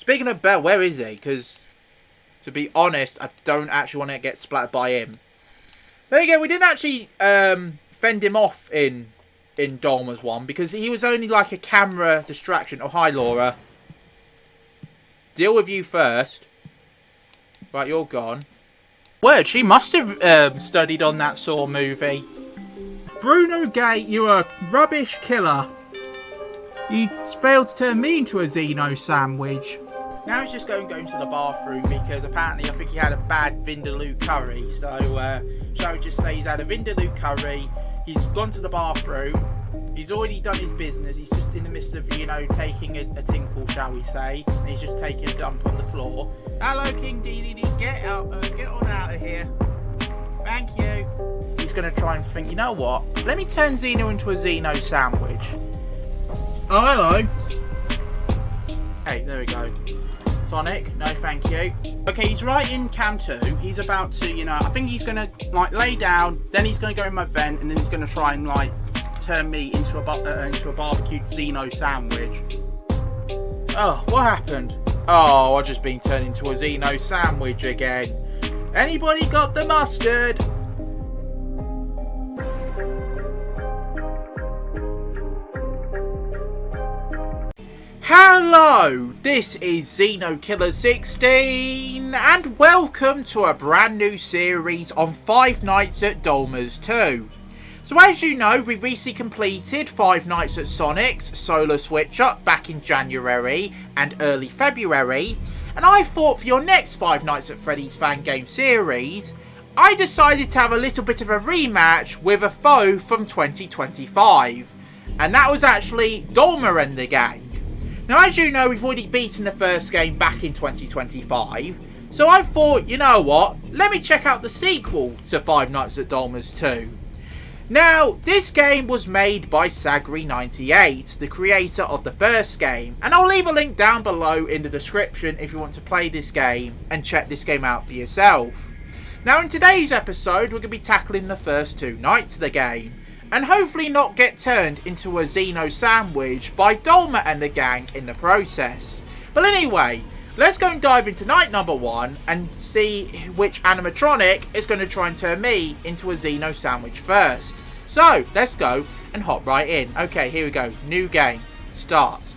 Speaking of Bell, where is he? Because, to be honest, I don't actually want to get splattered by him. There you go, we didn't actually fend him off in Dolma's one, because he was only like a camera distraction. Oh, hi, Laura. Deal with you first. Right, you're gone. Word, she must have studied on that Saw movie. Bruno Gate, you're a rubbish killer. You failed to turn me into a Xeno sandwich. Now he's just going to the bathroom because apparently I think he had a bad Vindaloo curry. So, shall we just say he's had a Vindaloo curry, he's gone to the bathroom, he's already done his business, he's just in the midst of, you know, taking a tinkle, shall we say, and he's just taking a dump on the floor. Hello, King DDD, get on out of here. Thank you. He's going to try and think, you know what, let me turn Xeno into a Xeno sandwich. Oh, hello. Hey, there we go. Sonic, no thank you. Okay, he's right in cam 2. He's about to, you know, I think he's going to, like, lay down, then he's going to go in my vent, and then he's going to try and, like, turn me into a barbecued Xeno sandwich. Oh, what happened? Oh, I've just been turned into a Xeno sandwich again. Anybody got the mustard? Hello, this is XenoKiller16 and welcome to a brand new series on Five Nights at Dolma's 2. So as you know, we recently completed Five Nights at Sonic's Solo Switch Up back in January and early February, and I thought for your next Five Nights at Freddy's fan game series, I decided to have a little bit of a rematch with a foe from 2025, and that was actually Dolma and the gang. Now, as you know, we've already beaten the first game back in 2025, so I thought, you know what, let me check out the sequel to Five Nights at Dolma's 2. Now, this game was made by Sagri98, the creator of the first game, and I'll leave a link down below in the description if you want to play this game and check this game out for yourself. Now, in today's episode, we're going to be tackling the first two nights of the game, and hopefully not get turned into a Xeno sandwich by Dolma and the gang in the process. But anyway, let's go and dive into night number 1 and see which animatronic is going to try and turn me into a Xeno sandwich first. So, let's go and hop right in. Okay, here we go. New game. Start.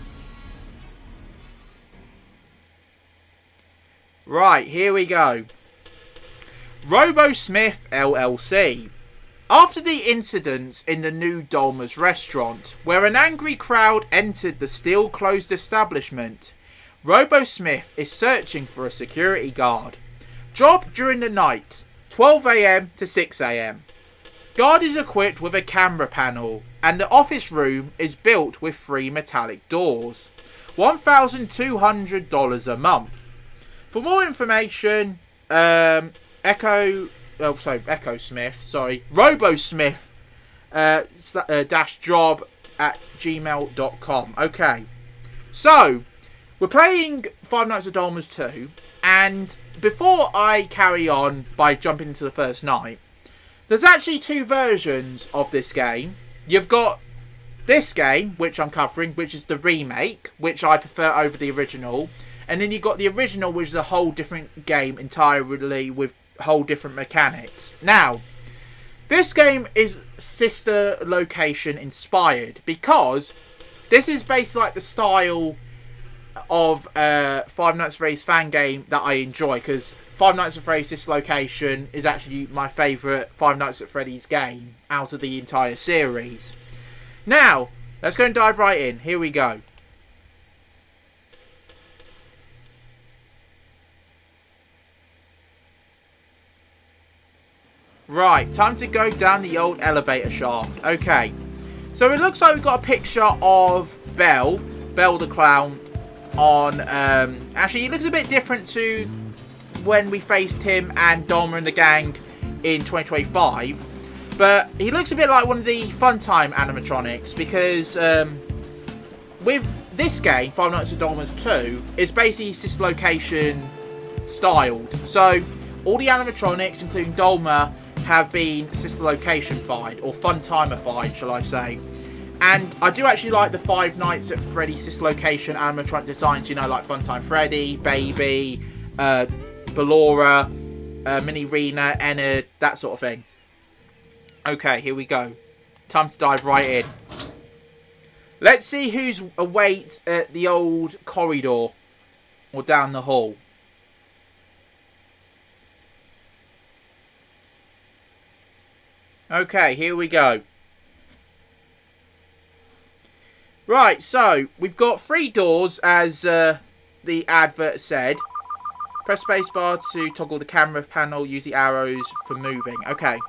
Right, here we go. Robo-Smith LLC. After the incidents in the new Dolma's restaurant, where an angry crowd entered the still-closed establishment, Robo-Smith is searching for a security guard. Job during the night, 12 AM to 6 AM. Guard is equipped with a camera panel, and the office room is built with 3 metallic doors. $1,200 a month. For more information, Robo-Smith dash job at gmail.com. Okay, so we're playing Five Nights at Dolma's 2, and before I carry on by jumping into the first night, there's actually 2 versions of this game. You've got this game, which I'm covering, which is the remake, which I prefer over the original, and then you've got the original, which is a whole different game entirely with whole different mechanics. Now, this game is sister location inspired because this is basically like the style of Five Nights at Freddy's fan game that I enjoy, because Five Nights at Freddy's Sister Location is actually my favourite Five Nights at Freddy's game out of the entire series. Now, let's go and dive right in. Here we go. Right, time to go down the old elevator shaft. Okay, so it looks like we've got a picture of Bell the Clown on, actually he looks a bit different to when we faced him and Dolma and the gang in 2025, but he looks a bit like one of the Funtime animatronics, because with this game, Five Nights at Dolma's 2, it's basically sister location styled, so all the animatronics, including Dolma, have been sister location-fied, or Funtime-ified, shall I say. And I do actually like the Five Nights at Freddy's Dislocation animatronic designs, you know, like Funtime Freddy, Baby, Ballora, Mini Rena, Ennard, that sort of thing. Okay, here we go. Time to dive right in. Let's see who's await at the old corridor or down the hall. Okay, here we go. Right, so we've got 3 doors, as the advert said. Press spacebar to toggle the camera panel. Use the arrows for moving. Okay.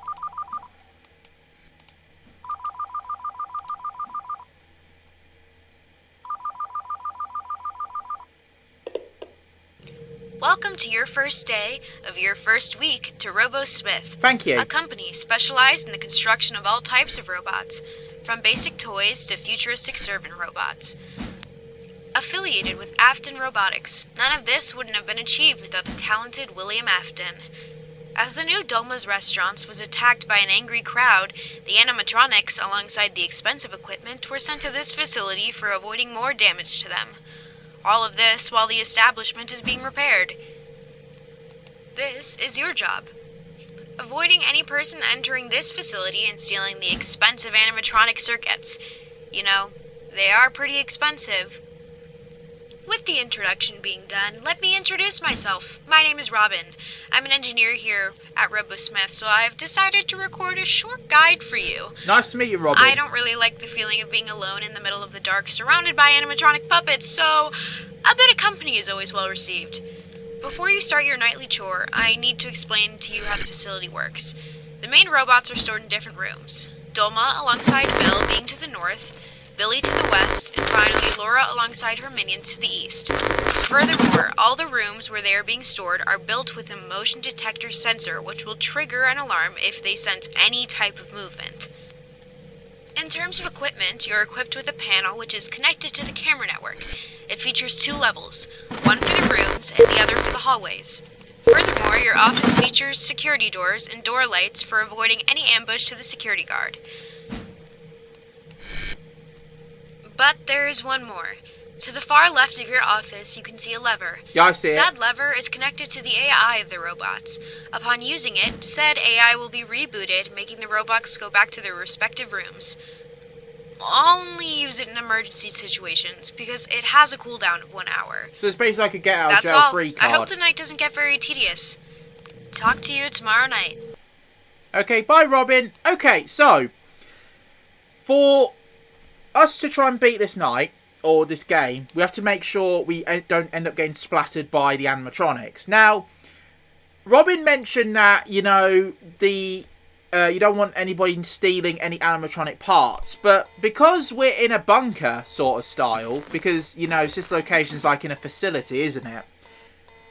Welcome to your first day of your first week to Robo-Smith. Thank you. A company specialized in the construction of all types of robots, from basic toys to futuristic servant robots. Affiliated with Afton Robotics, none of this wouldn't have been achieved without the talented William Afton. As the new Dolma's restaurants was attacked by an angry crowd, the animatronics, alongside the expensive equipment, were sent to this facility for avoiding more damage to them. All of this while the establishment is being repaired. This is your job. Avoiding any person entering this facility and stealing the expensive animatronic circuits. You know, they are pretty expensive. With the introduction being done, let me introduce myself. My name is Robin. I'm an engineer here at Robo-Smith, so I've decided to record a short guide for you. Nice to meet you, Robin. I don't really like the feeling of being alone in the middle of the dark, surrounded by animatronic puppets, so a bit of company is always well received. Before you start your nightly chore, I need to explain to you how the facility works. The main robots are stored in different rooms. Dolma alongside Bill being to the north, Billy to the west, and finally Laura alongside her minions to the east. Furthermore, all the rooms where they are being stored are built with a motion detector sensor which will trigger an alarm if they sense any type of movement. In terms of equipment, you're equipped with a panel which is connected to the camera network. It features 2 levels, one for the rooms and the other for the hallways. Furthermore, your office features security doors and door lights for avoiding any ambush to the security guard. But there is one more. To the far left of your office, you can see a lever. Yeah, I see it. Said lever is connected to the AI of the robots. Upon using it, said AI will be rebooted, making the robots go back to their respective rooms. Only use it in emergency situations, because it has a cooldown of 1 hour. So it's basically like a get out of That's jail all. free card. I hope the night doesn't get very tedious. Talk to you tomorrow night. Okay, bye, Robin. Okay, so for us to try and beat this night, or this game, we have to make sure we don't end up getting splattered by the animatronics. Now, Robin mentioned that, you know, you don't want anybody stealing any animatronic parts, but because we're in a bunker sort of style, because, you know, this location's like in a facility, isn't it?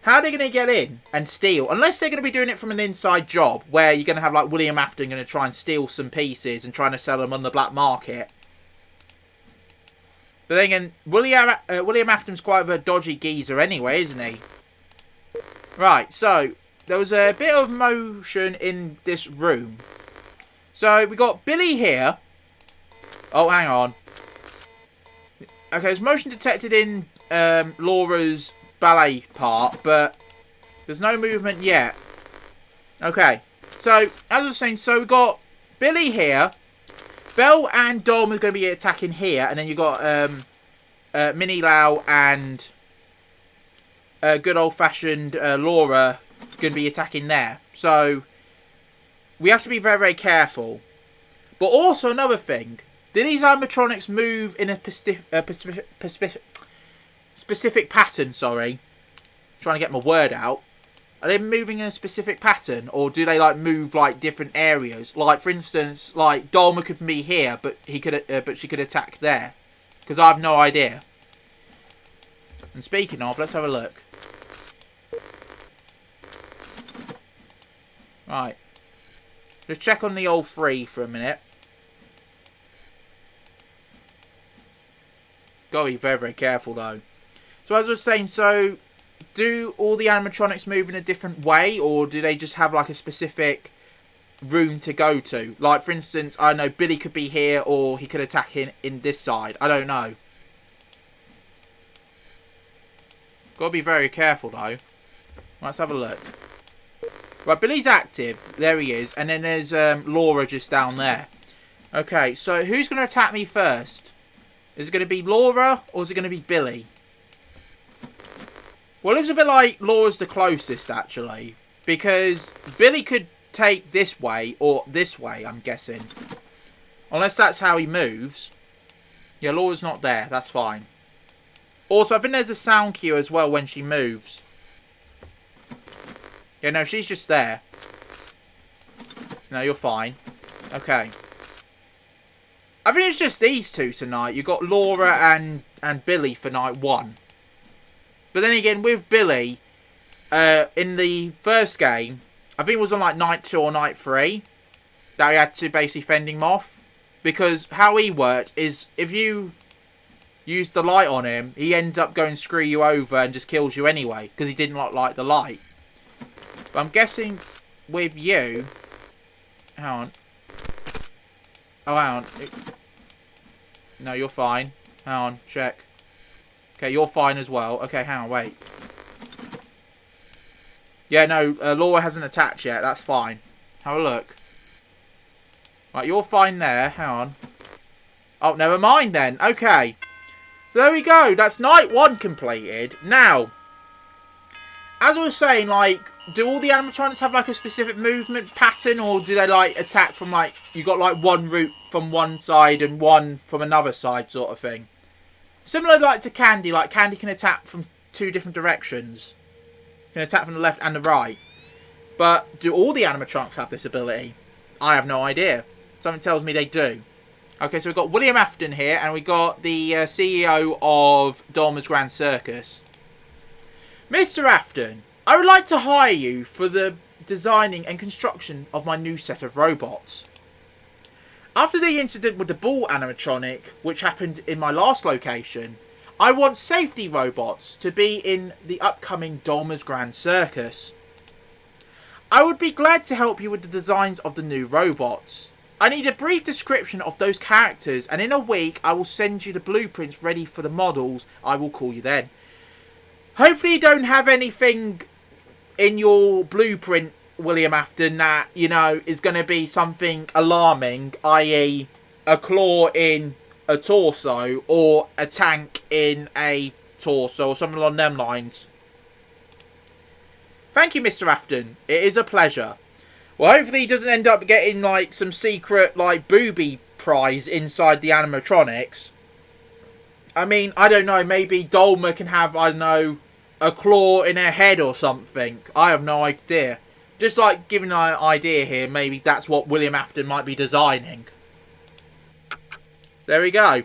How are they going to get in and steal? Unless they're going to be doing it from an inside job, where you're going to have, like, William Afton going to try and steal some pieces and trying to sell them on the black market. But then again, William Afton's quite a dodgy geezer anyway, isn't he? Right, so there was a bit of motion in this room. So we got Billy here. Oh, hang on. Okay, there's motion detected in Laura's ballet part, but there's no movement yet. Okay, so as I was saying, so we got Billy here. Belle and Dolma are going to be attacking here, and then you've got Minnie Lau and good old-fashioned Laura going to be attacking there. So we have to be very, very careful. But also another thing, do these animatronics move in a specific pattern? Sorry, trying to get my word out. Are they moving in a specific pattern, or do they like move like different areas? Like for instance, like Dolma could be here, but she could attack there, because I have no idea. And speaking of, let's have a look. Right, let's check on the old 3 for a minute. Gotta be very, very careful though. So as I was saying, so do all the animatronics move in a different way, or do they just have like a specific room to go to. Like, for instance, I know Billy could be here, or he could attack in this side. I don't know. Gotta be very careful, though. Let's have a look. Right, Billy's active. There he is. And then there's Laura just down there. Okay, so who's going to attack me first? Is it going to be Laura, or is it going to be Billy? Well, it looks a bit like Laura's the closest, actually. Because Billy could take this way, or this way, I'm guessing. Unless that's how he moves. Yeah, Laura's not there. That's fine. Also, I think there's a sound cue as well when she moves. Yeah, no, she's just there. No, you're fine. Okay. I think it's just these two tonight. You've got Laura and Billy for night 1. But then again, with Billy, in the first game, I think it was on like night 2 or night 3, that we had to basically fend him off. Because how he worked is, if you use the light on him, he ends up going screw you over and just kills you anyway. Because he didn't like the light. But I'm guessing with you... Hang on. Oh, hang on. No, you're fine. Hang on, check. Okay, you're fine as well. Okay, hang on, wait. Yeah, no, Laura hasn't attacked yet. That's fine. Have a look. Right, you're fine there. Hang on. Oh, never mind then. Okay. So there we go. That's night 1 completed. Now, as I was saying, like, do all the animatronics have, like, a specific movement pattern? Or do they, like, attack from, like, you got, like, one route from one side and one from another side sort of thing? Similar, like, to Candy. Like, Candy can attack from 2 different directions. Can attack from the left and the right. But do all the animatronics have this ability? I have no idea. Something tells me they do. Okay, so we've got William Afton here, and we got the CEO of Dolma's Grand Circus. Mr. Afton, I would like to hire you for the designing and construction of my new set of robots. After the incident with the ball animatronic, which happened in my last location, I want safety robots to be in the upcoming Dolma's Grand Circus. I would be glad to help you with the designs of the new robots. I need a brief description of those characters, and in a week I will send you the blueprints ready for the models. I will call you then. Hopefully you don't have anything in your blueprint, William Afton, that, you know, is going to be something alarming, i.e. a claw in a torso, or a tank in a torso, or something along them lines. Thank you, Mr. Afton. It is a pleasure. Well, hopefully he doesn't end up getting, like, some secret, like, booby prize inside the animatronics. I mean, I don't know, maybe Dolma can have, I don't know, a claw in her head or something. I have no idea. Just, like, giving an idea here, maybe that's what William Afton might be designing. There we go.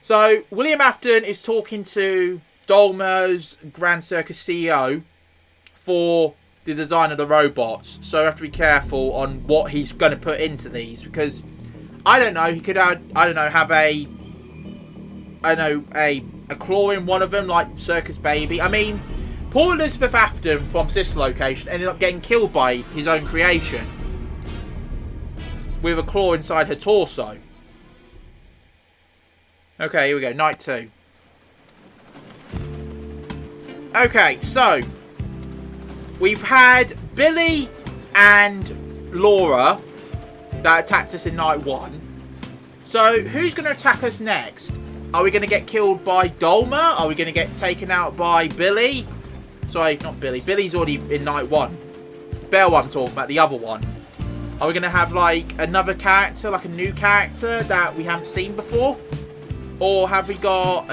So, William Afton is talking to Dolma's Grand Circus CEO for the design of the robots. So, we have to be careful on what he's going to put into these. Because, I don't know, he could, have a claw in one of them, like Circus Baby. I mean, poor Elizabeth Afton from this location ended up getting killed by his own creation. With a claw inside her torso. Okay, here we go. Night 2. Okay, so we've had Billy and Laura that attacked us in night 1. So who's going to attack us next? Are we going to get killed by Dolma? Are we going to get taken out by Billy? Sorry, not Billy. Billy's already in night 1. Belle, I'm talking about, the other one. Are we going to have, like, another character, like a new character that we haven't seen before? Or have we got,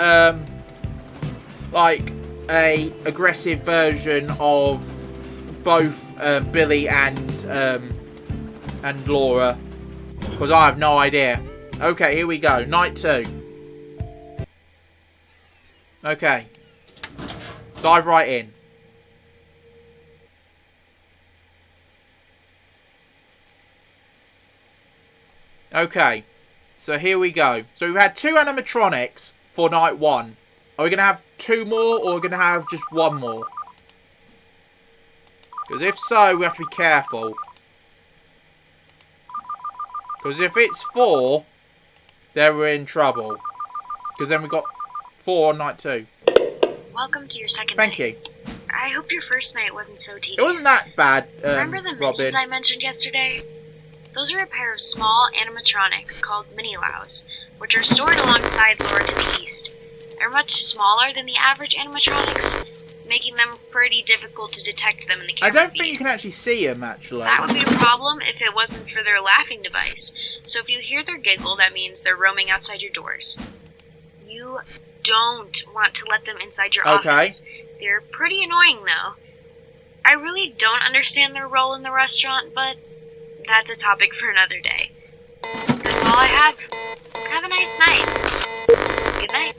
like, a aggressive version of both Billy and Laura? Because I have no idea. Okay, here we go. Night 2. Okay. Dive right in. Okay. So here we go. So we've had 2 animatronics for night 1. Are we going to have 2 more, or are we going to have just 1 more? Because if so, we have to be careful. Because if it's 4, then we're in trouble. Because then we got 4 on night 2. Welcome to your second Thank night. you. I hope your first night wasn't so tedious. It wasn't that bad, Remember the Robin. minions I mentioned yesterday? Those are a pair of small animatronics called mini-lows, which are stored alongside Laura to the east. They're much smaller than the average animatronics, making them pretty difficult to detect them in the I camera don't think you can actually see them, actually. That would be a problem if it wasn't for their laughing device. So if you hear their giggle, that means they're roaming outside your doors. You don't want to let them inside your office. They're pretty annoying, though. I really don't understand their role in the restaurant, but that's a topic for another day. That's all I have. Have a nice night. Good night.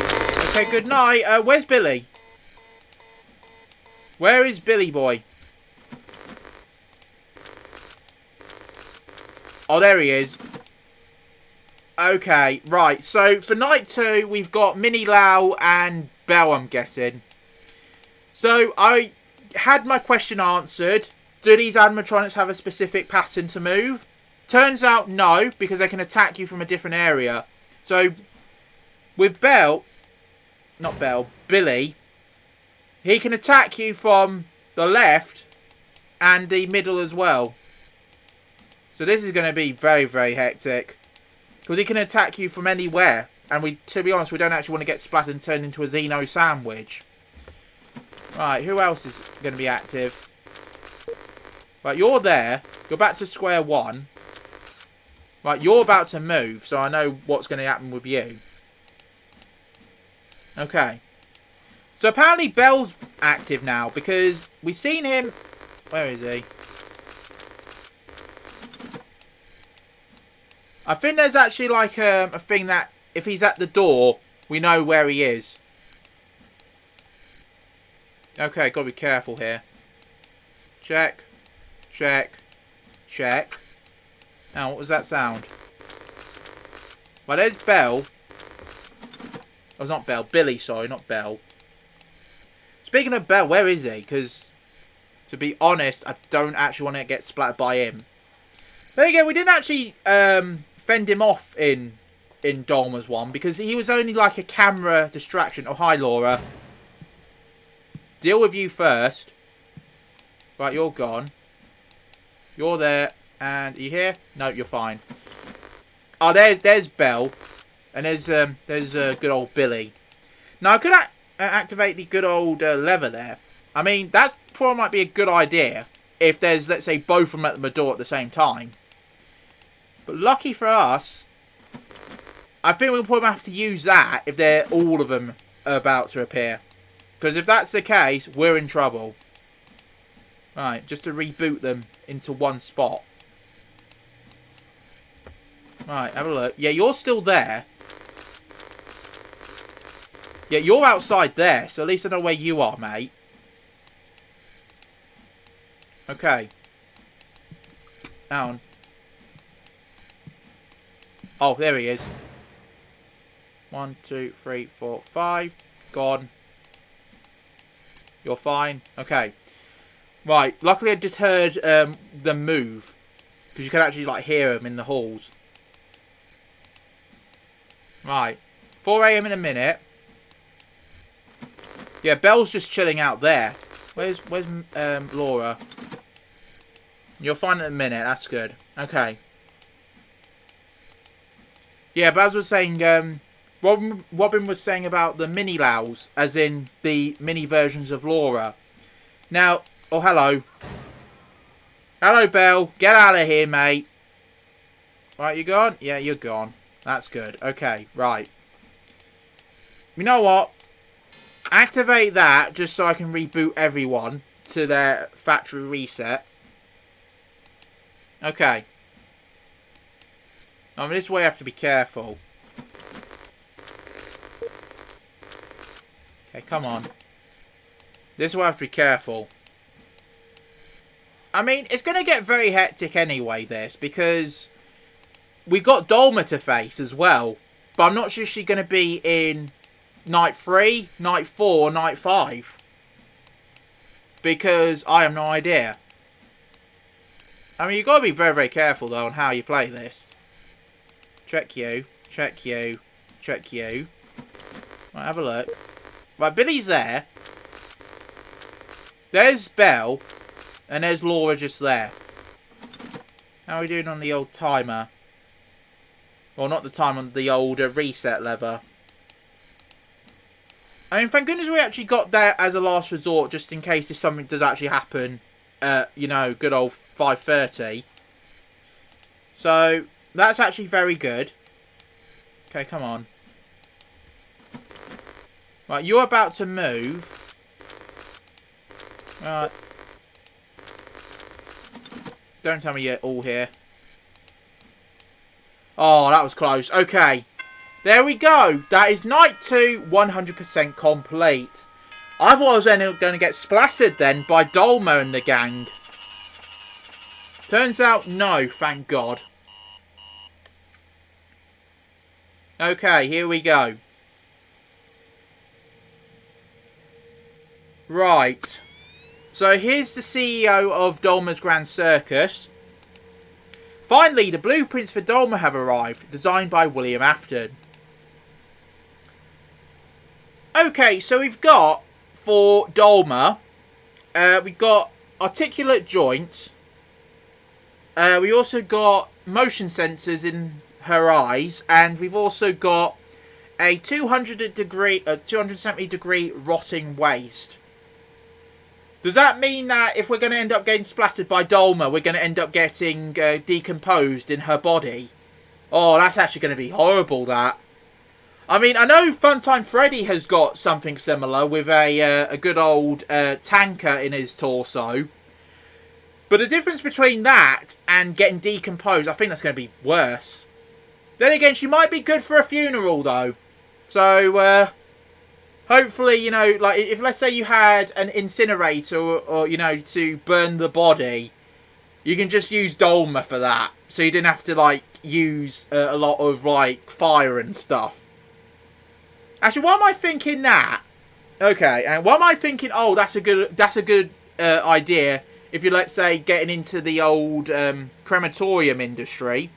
Okay, good night. Where's Billy? Where is Billy boy? Oh, there he is. Okay, right. So, for night 2, we've got Minnie Lau and Belle, I'm guessing. So, I had my question answered. Do these animatronics have a specific pattern to move? Turns out no, because they can attack you from a different area. So, with Billy, he can attack you from the left and the middle as well. So this is going to be very, very hectic. Because he can attack you from anywhere. And to be honest, we don't actually want to get splattered and turned into a Xeno sandwich. Right, who else is going to be active? Right, you're there. You're back to square 1. Right, you're about to move, so I know what's going to happen with you. Okay. So apparently Belle's active now, because we've seen him... Where is he? I think there's actually like a thing that if he's at the door, we know where he is. Okay, gotta be careful here. Check. Check. Check. Now, what was that sound? Well, there's Belle. Oh, it's not Belle. Billy, sorry, not Belle. Speaking of Belle, where is he? Because, to be honest, I don't actually want to get splattered by him. There you go. We didn't actually fend him off in Dolma's one because he was only like a camera distraction. Oh, hi, Laura. Deal with you first. Right, you're gone. You're there. And are you here? No, you're fine. Oh, there's Belle. And there's good old Billy. Now, I could activate the good old lever there. I mean, that probably might be a good idea if there's, let's say, both of them at the door at the same time. But lucky for us, I think we'll probably have to use that if they're all of them are about to appear. Because if that's the case, we're in trouble. Right, just to reboot them into one spot. Right, have a look. Yeah, you're still there. Yeah, you're outside there, so at least I know where you are, mate. Okay. Down. Oh, there he is. 1, 2, 3, 4, 5. Gone. You're fine. Okay. Right. Luckily, I just heard them move. Because you can actually, like, hear them in the halls. Right. 4 AM in a minute. Yeah, Belle's just chilling out there. Where's Laura? You're fine in a minute. That's good. Okay. Yeah, but as I was saying, Robin was saying about the mini Laos, as in the mini versions of Laura. Now, oh, hello. Hello, Belle. Get out of here, mate. Right, you gone? Yeah, you're gone. That's good. Okay, right. You know what? Activate that just so I can reboot everyone to their factory reset. Okay. I mean, this way I have to be careful. Okay, come on. This way I have to be careful. I mean, it's going to get very hectic anyway, this, because we've got Dolma to face as well. But I'm not sure she's going to be in night 3, night 4, night 5. Because I have no idea. I mean, you've got to be very, very careful, though, on how you play this. Check you. Check you. Check you. Right, have a look. Right, Billy's there. There's Belle. And there's Laura just there. How are we doing on the old timer? Well, not the time, on the old reset lever. I mean, thank goodness we actually got there as a last resort, just in case if something does actually happen at, you know, good old 5:30. So, that's actually very good. Okay, come on. Right, you're about to move. Right. Don't tell me you're all here. Oh, that was close. Okay. There we go. That is night 2, 100% complete. I thought I was going to get splattered then by Dolma and the gang. Turns out, no, thank God. Okay, here we go. Right. So here's the CEO of Dolma's Grand Circus. Finally, the blueprints for Dolma have arrived, designed by William Afton. Okay, so we've got, for Dolma, we've got articulate joints. We also got motion sensors in her eyes, and we've also got a 270 degree rotting waist. Does that mean that if we're going to end up getting splattered by Dolma, we're going to end up getting decomposed in her body? Oh, that's actually going to be horrible, that. I mean, I know Funtime Freddy has got something similar with a good old tanker in his torso. But the difference between that and getting decomposed, I think that's going to be worse. Then again, she might be good for a funeral, though. So, hopefully, you know, like, if let's say you had an incinerator or, you know, to burn the body, you can just use Dolma for that. So you didn't have to, like, use a lot of, like, fire and stuff. Actually, why am I thinking that? Okay, and why am I thinking, oh, that's a good idea if you're, let's say, getting into the old crematorium industry.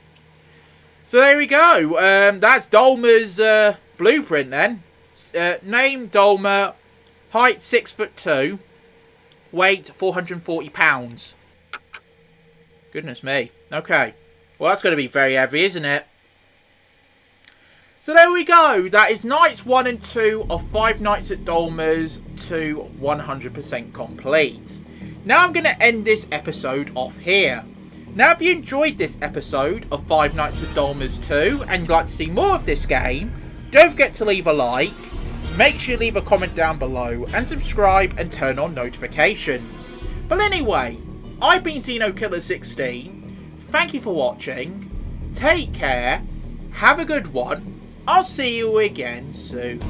So there we go. That's Dolma's blueprint then. Name Dolma, height 6'2", weight 440 pounds. Goodness me. Okay. Well, that's going to be very heavy, isn't it? So there we go. That is nights 1 and 2 of 5 Nights at Dolma's to 100% complete. Now I'm going to end this episode off here. Now, if you enjoyed this episode of 5 Nights at Dolma's 2 and you'd like to see more of this game, don't forget to leave a like, make sure you leave a comment down below, and subscribe and turn on notifications. But anyway, I've been XenoKiller16. Thank you for watching. Take care. Have a good one. I'll see you again soon.